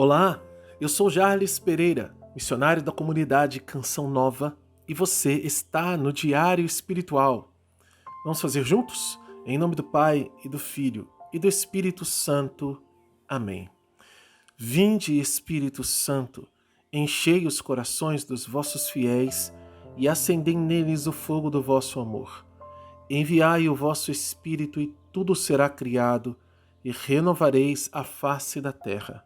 Olá, eu sou Jarles Pereira, missionário da comunidade Canção Nova, e você está no Diário Espiritual. Vamos fazer juntos? Em nome do Pai, e do Filho, e do Espírito Santo. Amém. Vinde, Espírito Santo, enchei os corações dos vossos fiéis e acendei neles o fogo do vosso amor. Enviai o vosso Espírito e tudo será criado, e renovareis a face da terra.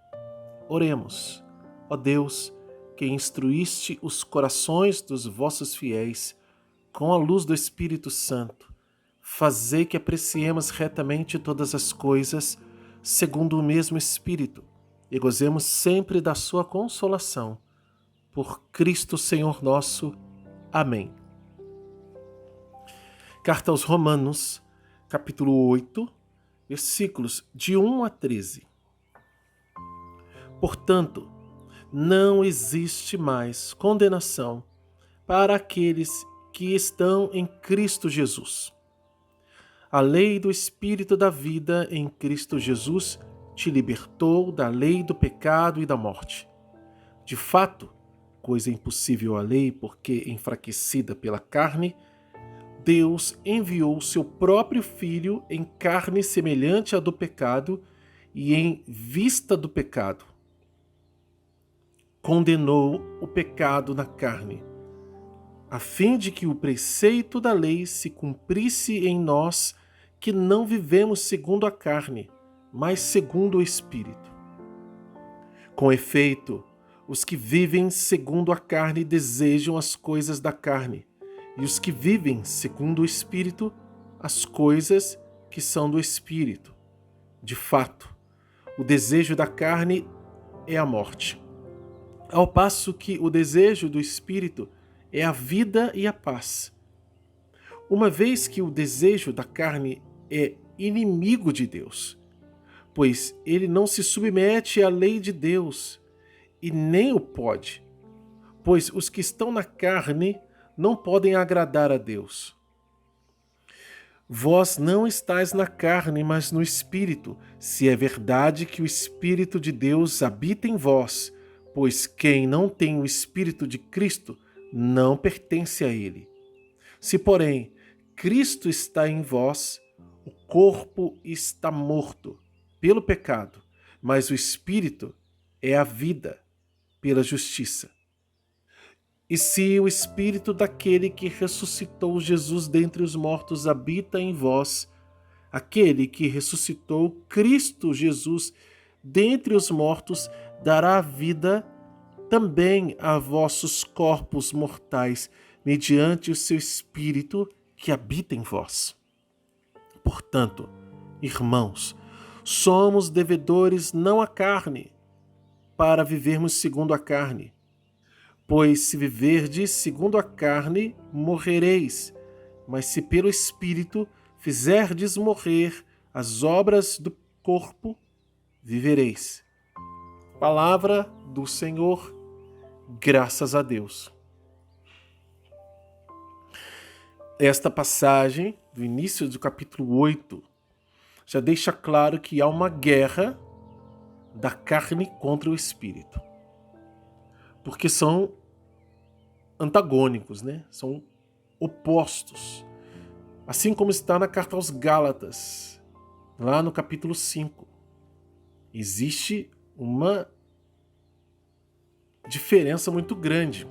Oremos. Ó Deus, que instruíste os corações dos vossos fiéis com a luz do Espírito Santo, fazei que apreciemos retamente todas as coisas, segundo o mesmo Espírito, e gozemos sempre da sua consolação. Por Cristo Senhor nosso. Amém. Carta aos Romanos, capítulo 8, versículos de 1 a 13. Portanto, não existe mais condenação para aqueles que estão em Cristo Jesus. A lei do Espírito da vida em Cristo Jesus te libertou da lei do pecado e da morte. De fato, coisa impossível à lei, porque enfraquecida pela carne, Deus enviou seu próprio Filho em carne semelhante à do pecado e em vista do pecado. Condenou o pecado na carne, a fim de que o preceito da lei se cumprisse em nós que não vivemos segundo a carne, mas segundo o Espírito. Com efeito, os que vivem segundo a carne desejam as coisas da carne, e os que vivem segundo o Espírito, as coisas que são do Espírito. De fato, o desejo da carne é a morte, ao passo que o desejo do Espírito é a vida e a paz. Uma vez que o desejo da carne é inimigo de Deus, pois ele não se submete à lei de Deus e nem o pode, pois os que estão na carne não podem agradar a Deus. Vós não estáis na carne, mas no Espírito, se é verdade que o Espírito de Deus habita em vós, pois quem não tem o Espírito de Cristo não pertence a ele. Se, porém, Cristo está em vós, o corpo está morto pelo pecado, mas o Espírito é a vida pela justiça. E se o Espírito daquele que ressuscitou Jesus dentre os mortos habita em vós, aquele que ressuscitou Cristo Jesus dentre os mortos dará vida também a vossos corpos mortais, mediante o seu Espírito que habita em vós. Portanto, irmãos, somos devedores não à carne, para vivermos segundo a carne. Pois se viverdes segundo a carne, morrereis, mas se pelo Espírito fizerdes morrer as obras do corpo, vivereis. Palavra do Senhor, graças a Deus. Esta passagem, do início do capítulo 8, já deixa claro que há uma guerra da carne contra o Espírito. Porque são antagônicos, né? São opostos. Assim como está na carta aos Gálatas, lá no capítulo 5. Existe uma diferença muito grande,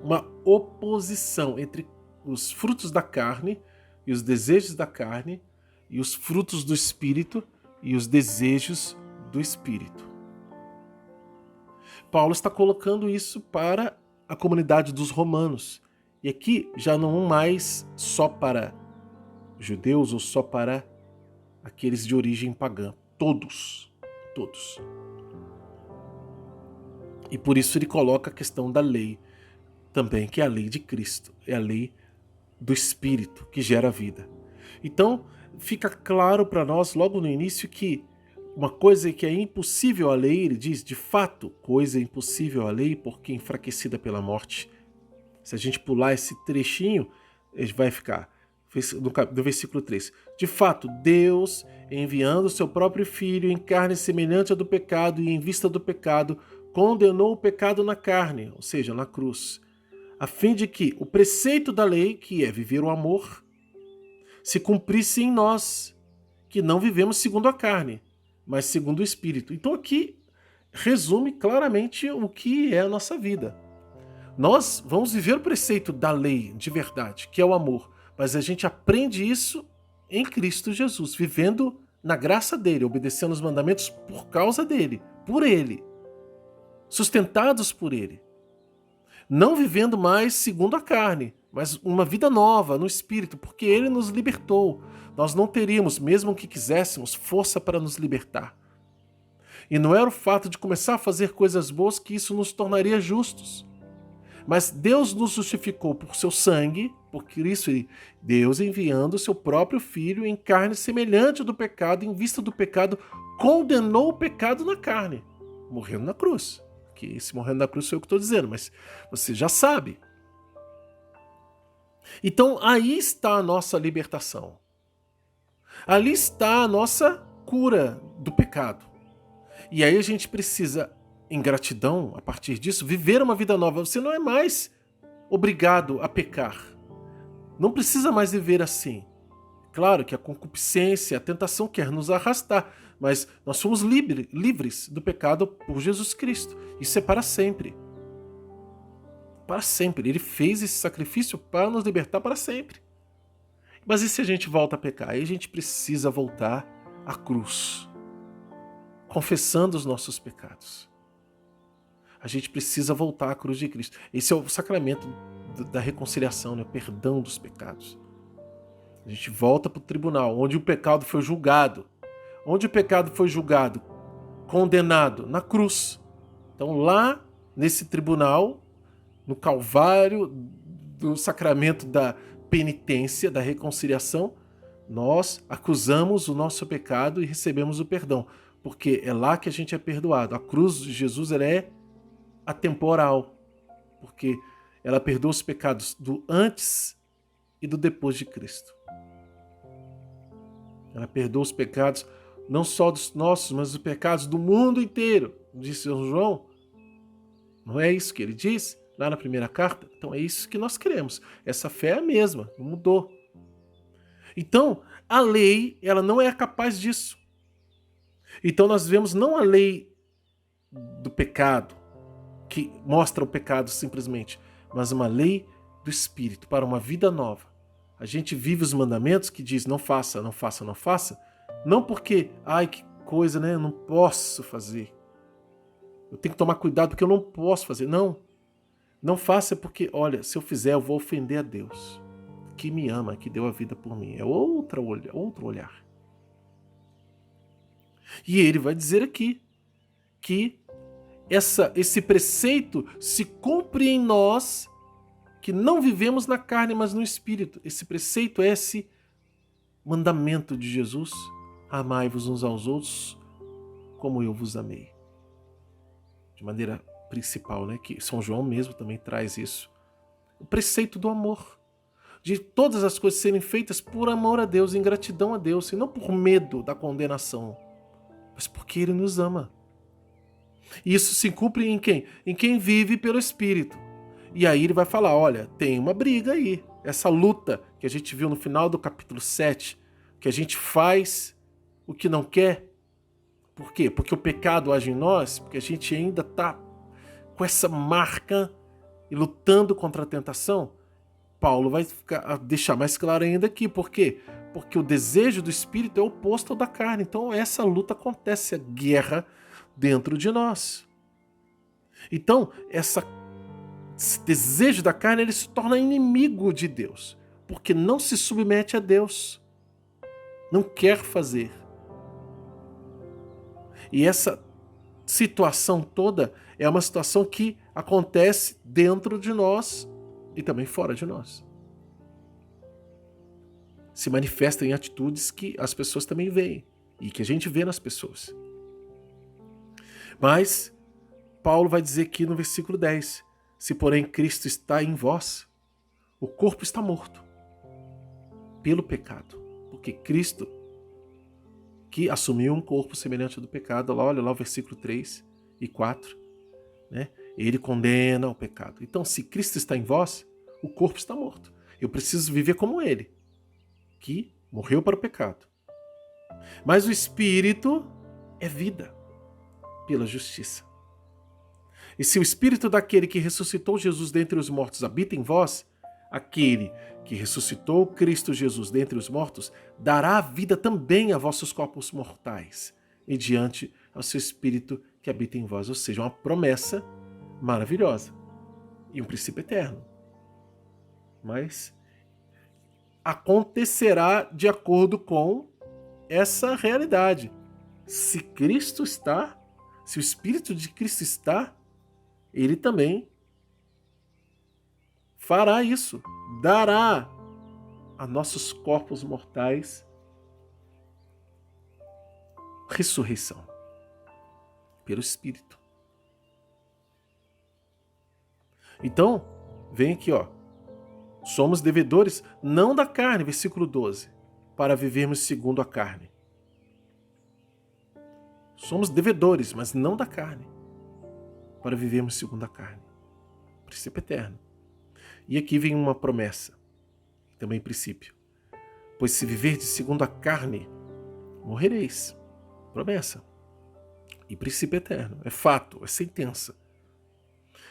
uma oposição entre os frutos da carne e os desejos da carne e os frutos do Espírito e os desejos do Espírito. Paulo está colocando isso para a comunidade dos romanos, e aqui já não mais só para judeus ou só para aqueles de origem pagã, todos. E por isso ele coloca a questão da lei também, que é a lei de Cristo, é a lei do Espírito que gera a vida. Então, fica claro para nós logo no início que uma coisa que é impossível à lei, ele diz, de fato, coisa impossível à lei porque enfraquecida pela morte. Se a gente pular esse trechinho, ele vai ficar do versículo 3. De fato, Deus, enviando o seu próprio Filho em carne semelhante à do pecado e em vista do pecado, condenou o pecado na carne, ou seja, na cruz, a fim de que o preceito da lei, que é viver o amor, se cumprisse em nós, que não vivemos segundo a carne, mas segundo o Espírito. Então aqui resume claramente o que é a nossa vida. Nós vamos viver o preceito da lei de verdade, que é o amor, mas a gente aprende isso em Cristo Jesus, vivendo na graça dele, obedecendo os mandamentos por causa dele, por ele, sustentados por ele. Não vivendo mais segundo a carne, mas uma vida nova no Espírito, porque ele nos libertou. Nós não teríamos, mesmo que quiséssemos, força para nos libertar. E não era o fato de começar a fazer coisas boas que isso nos tornaria justos. Mas Deus nos justificou por seu sangue, por isso Deus enviando o seu próprio Filho em carne semelhante do pecado, em vista do pecado, condenou o pecado na carne, morrendo na cruz. Que esse morrendo na cruz sou eu que estou dizendo, mas você já sabe. Então aí está a nossa libertação. Ali está a nossa cura do pecado. E aí a gente precisa, em gratidão, a partir disso, viver uma vida nova. Você não é mais obrigado a pecar. Não precisa mais viver assim. Claro que a concupiscência, a tentação quer nos arrastar, mas nós somos livres do pecado por Jesus Cristo. Isso é para sempre. Para sempre. Ele fez esse sacrifício para nos libertar para sempre. Mas e se a gente volta a pecar? Aí a gente precisa voltar à cruz, confessando os nossos pecados. A gente precisa voltar à cruz de Cristo. Esse é o sacramento da reconciliação, né? O perdão dos pecados. A gente volta para o tribunal, onde o pecado foi julgado. Onde o pecado foi julgado? Condenado na cruz. Então lá, nesse tribunal, no Calvário, do sacramento da penitência, da reconciliação, nós acusamos o nosso pecado e recebemos o perdão. Porque é lá que a gente é perdoado. A cruz de Jesus ela é atemporal, porque ela perdoa os pecados do antes e do depois de Cristo. Ela perdoa os pecados não só dos nossos, mas os pecados do mundo inteiro, disse São João. Não é isso que ele diz lá na primeira carta? Então é isso que nós queremos. Essa fé é a mesma, não mudou. Então, a lei, ela não é capaz disso. Então nós vemos não a lei do pecado, que mostra o pecado simplesmente, mas uma lei do Espírito para uma vida nova. A gente vive os mandamentos que diz não faça, não faça, não faça, não porque, ai que coisa, né, eu não posso fazer. Eu tenho que tomar cuidado porque eu não posso fazer. Não, não faça porque, olha, se eu fizer eu vou ofender a Deus, que me ama, que deu a vida por mim. É outro olhar. E ele vai dizer aqui que esse preceito se cumpre em nós, que não vivemos na carne, mas no Espírito. Esse preceito é esse mandamento de Jesus: amai-vos uns aos outros como eu vos amei. De maneira principal, né? Que São João mesmo também traz isso. O preceito do amor. De todas as coisas serem feitas por amor a Deus, em gratidão a Deus, e não por medo da condenação, mas porque Ele nos ama. E isso se cumpre em quem? Em quem vive pelo Espírito. E aí ele vai falar, olha, tem uma briga aí. Essa luta que a gente viu no final do capítulo 7, que a gente faz o que não quer. Por quê? Porque o pecado age em nós, porque a gente ainda está com essa marca e lutando contra a tentação. Paulo vai deixar mais claro ainda aqui. Por quê? Porque o desejo do Espírito é oposto ao da carne. Então essa luta acontece, a guerra dentro de nós. Então, esse desejo da carne ele se torna inimigo de Deus, porque não se submete a Deus, não quer fazer. E essa situação toda é uma situação que acontece dentro de nós e também fora de nós. Se manifesta em atitudes que as pessoas também veem e que a gente vê nas pessoas. Mas Paulo vai dizer aqui no versículo 10, se porém Cristo está em vós, o corpo está morto pelo pecado. Porque Cristo, que assumiu um corpo semelhante ao do pecado, olha lá o versículo 3 e 4, né? Ele condena o pecado. Então, se Cristo está em vós, o corpo está morto. Eu preciso viver como ele, que morreu para o pecado. Mas o Espírito é vida pela justiça. E se o Espírito daquele que ressuscitou Jesus dentre os mortos habita em vós, aquele que ressuscitou Cristo Jesus dentre os mortos dará vida também a vossos corpos mortais, mediante ao seu Espírito que habita em vós. Ou seja, uma promessa maravilhosa e um princípio eterno. Mas acontecerá de acordo com essa realidade. Se Cristo está, se o Espírito de Cristo está, ele também fará isso, dará a nossos corpos mortais ressurreição pelo Espírito. Então, vem aqui, ó. Somos devedores não da carne, versículo 12, para vivermos segundo a carne. Somos devedores, mas não da carne, para vivermos segundo a carne. Princípio eterno. E aqui vem uma promessa, também princípio. Pois se viverdes segundo a carne, morrereis. Promessa. E princípio eterno. É fato, é sentença.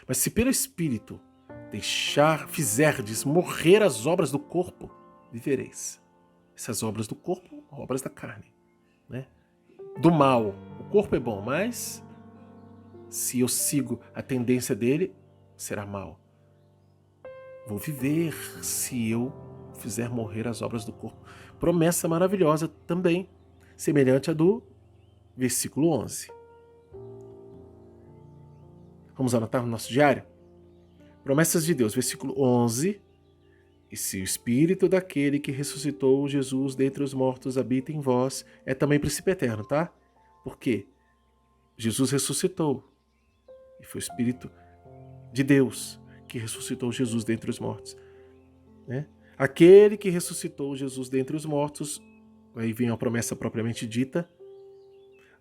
Mas se pelo Espírito fizerdes morrer as obras do corpo, vivereis. Essas obras do corpo, obras da carne, né? Do mal. O corpo é bom, mas se eu sigo a tendência dele, será mal. Vou viver se eu fizer morrer as obras do corpo. Promessa maravilhosa também, semelhante à do versículo 11. Vamos anotar no nosso diário? Promessas de Deus, versículo 11. E se o Espírito daquele que ressuscitou Jesus dentre os mortos habita em vós, é também princípio eterno, tá? Porque Jesus ressuscitou. E foi o Espírito de Deus que ressuscitou Jesus dentre os mortos, né? Aquele que ressuscitou Jesus dentre os mortos, aí vem a promessa propriamente dita,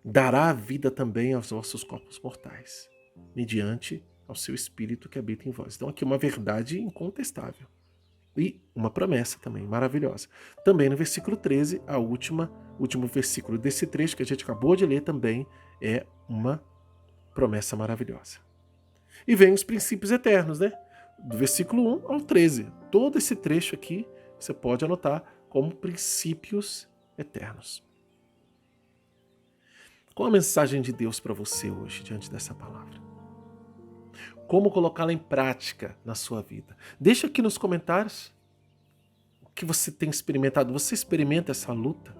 dará vida também aos vossos corpos mortais, mediante ao seu Espírito que habita em vós. Então aqui uma verdade incontestável. E uma promessa também maravilhosa. Também no versículo 13, último versículo desse trecho que a gente acabou de ler também é uma promessa maravilhosa. E vem os princípios eternos, né? Do versículo 1 ao 13. Todo esse trecho aqui você pode anotar como princípios eternos. Qual a mensagem de Deus para você hoje, diante dessa palavra? Como colocá-la em prática na sua vida? Deixa aqui nos comentários o que você tem experimentado. Você experimenta essa luta?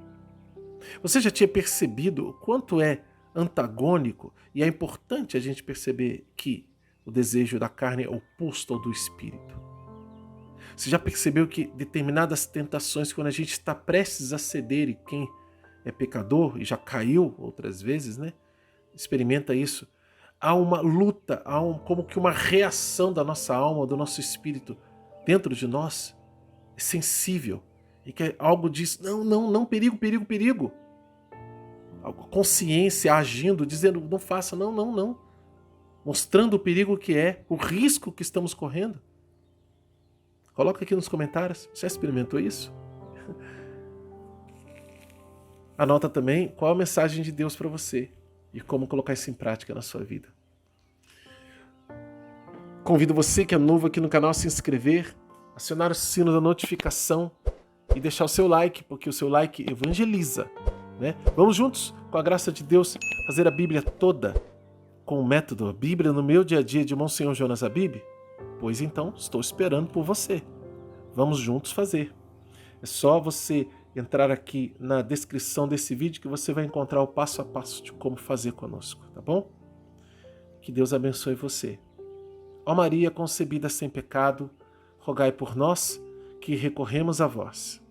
Você já tinha percebido o quanto é antagônico e é importante a gente perceber que o desejo da carne é oposto ao do espírito. Você já percebeu que determinadas tentações, quando a gente está prestes a ceder, e quem é pecador e já caiu outras vezes, né, experimenta isso, há uma luta, como que uma reação da nossa alma, do nosso espírito dentro de nós, é sensível, e que algo diz, não, perigo. A consciência agindo, dizendo, não faça, não. Mostrando o perigo que é, o risco que estamos correndo. Coloca aqui nos comentários, já experimentou isso? Anota também qual a mensagem de Deus para você e como colocar isso em prática na sua vida. Convido você que é novo aqui no canal a se inscrever, acionar o sino da notificação e deixar o seu like, porque o seu like evangeliza, né? Vamos juntos, com a graça de Deus, fazer a Bíblia toda com o método A Bíblia no meu dia a dia de Monsenhor Jonas Abib? Pois então, estou esperando por você. Vamos juntos fazer. É só você entrar aqui na descrição desse vídeo que você vai encontrar o passo a passo de como fazer conosco, tá bom? Que Deus abençoe você. Ó Maria concebida sem pecado, rogai por nós que recorremos a vós.